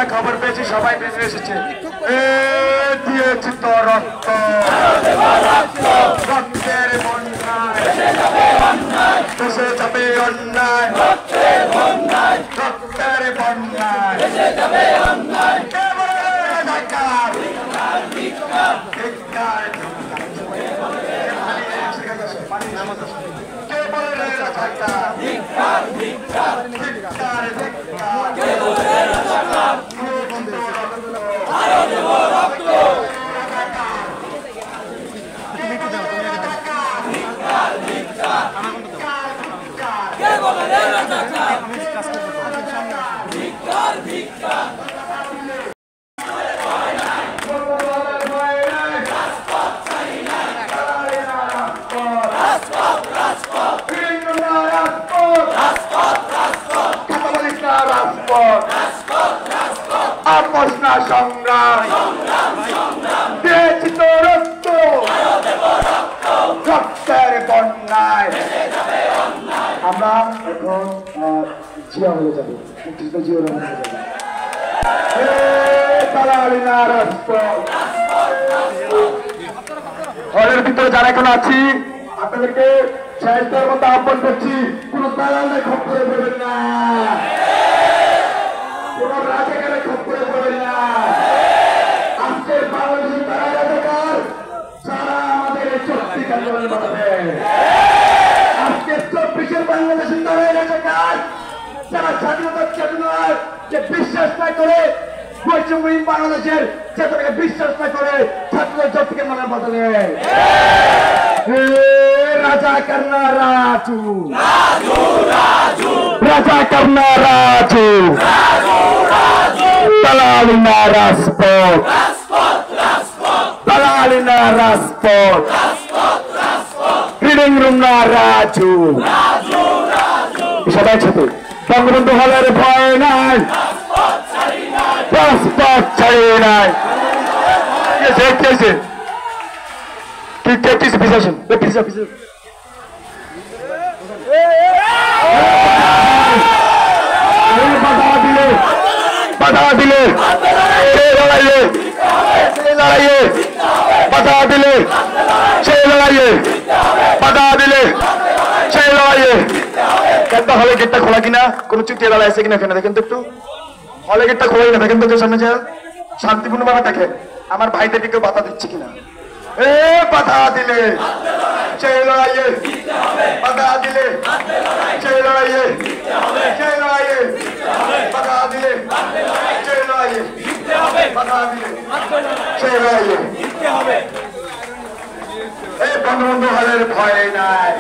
আমরা খবর পেয়েছি সবাই বেরিয়ে এসেছে। দিয়েছি তো রক্ত, রক্তের বন্যায় দেশে যাবে অন্যায়, রক্তের বন্যায় কে বলে রাজাকার? কে বলে আপোষনা সংগ্রাম দিয়েছি তো রক্ত, রক্তের বন্যায়। আমরা এখন জিয়া হয়ে যাবো, জিয়া রহমান হয়ে যাবো। হলের ভিতরে যারা এখন আছি আপনাদেরকে সাহিত্যের মতো আহ্বান করছি, কোন দালালের খপ্পরে পড়বেন না, কোন রাজাকারের খপ্পরে পড়বেন না। আজকের বাংলাদেশের তারা রাজাকার যারা আমাদের এই শক্তি আন্দোলন বাড়াবে। আজকের 24-এর বাংলাদেশের তারা রাজাকার যারা স্বাধীনতার চেতনার যে বিশ্বাস না করে, বৈষম্যহীন বাংলাদেশের চেতনাকে বিশ্বাস না করে ছাত্রদের শক্তিকে মনে বদলে রাজা করনা রাজু, রাজা করনা রাজু, দালালিনা রাজপথ, দালালিনা রাজপথ, রিডিং রুম না রাজু। সবাই সাথে বঙ্গবন্ধু হলের ভয় নাই, রাজপথ ছাড়ি নাই। বাধা দিলে সে লড়াইয়ে, বাধা দিলে সে লড়াইয়ে, বাধা দিলে সে লড়াইয়ে। একটা হলে গেটটা খোলা কিনা, কোন চুক্তি দাঁড়ায় আছে কিনা এখানে দেখেন তো একটু। হলে গেটটা খোলাই না, দেখেন তো সামনে যা শান্তিপূর্ণ ভাবে দেখেন আমার ভাইদেরকে কেউ বাধা দিচ্ছে কিনা। বাধা দিলে সেই লড়াইয়ে, বাধা দিলে সেই লড়াইয়ে, সেই লড়াইয়ে, বাধা দিলে সেই লড়াইয়ে, বাধা দিলে সেই লড়াইয়ে। এই বঙ্গবন্ধু হলের ভয় নাই।